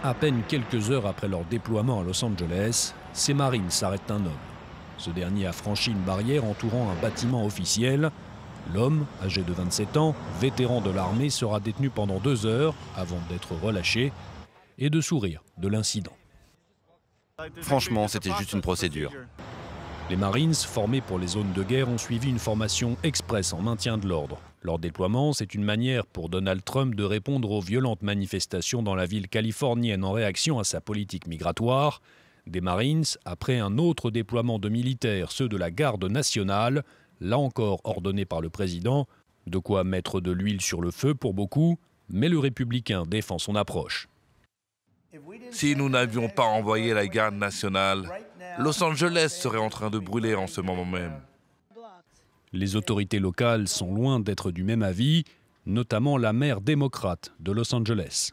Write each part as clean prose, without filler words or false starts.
À peine quelques heures après leur déploiement à Los Angeles, ces Marines s'arrêtent un homme. Ce dernier a franchi une barrière entourant un bâtiment officiel. L'homme, âgé de 27 ans, vétéran de l'armée, sera détenu pendant 2 heures avant d'être relâché et de sourire de l'incident. Franchement, c'était juste une procédure. Les Marines, formés pour les zones de guerre, ont suivi une formation express en maintien de l'ordre. Leur déploiement, c'est une manière pour Donald Trump de répondre aux violentes manifestations dans la ville californienne en réaction à sa politique migratoire. Des Marines, après un autre déploiement de militaires, ceux de la Garde nationale, là encore ordonné par le président, de quoi mettre de l'huile sur le feu pour beaucoup, mais le républicain défend son approche. Si nous n'avions pas envoyé la garde nationale, Los Angeles serait en train de brûler en ce moment même. Les autorités locales sont loin d'être du même avis, notamment la maire démocrate de Los Angeles.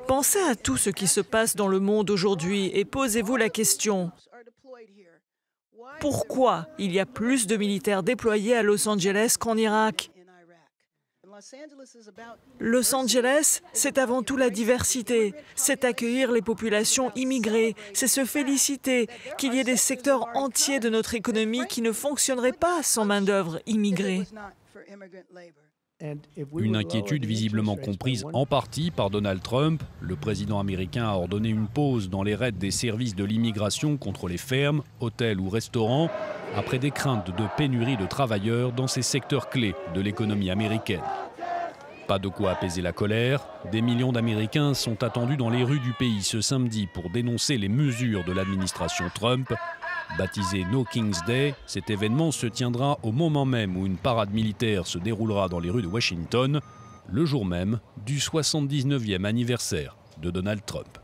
Pensez à tout ce qui se passe dans le monde aujourd'hui et posez-vous la question. Pourquoi il y a plus de militaires déployés à Los Angeles qu'en Irak? Los Angeles, c'est avant tout la diversité, c'est accueillir les populations immigrées, c'est se féliciter qu'il y ait des secteurs entiers de notre économie qui ne fonctionneraient pas sans main-d'œuvre immigrée. Une inquiétude visiblement comprise en partie par Donald Trump. Le président américain a ordonné une pause dans les raids des services de l'immigration contre les fermes, hôtels ou restaurants, après des craintes de pénurie de travailleurs dans ces secteurs clés de l'économie américaine. Pas de quoi apaiser la colère. Des millions d'Américains sont attendus dans les rues du pays ce samedi pour dénoncer les mesures de l'administration Trump. Baptisé No King's Day, cet événement se tiendra au moment même où une parade militaire se déroulera dans les rues de Washington, le jour même du 79e anniversaire de Donald Trump.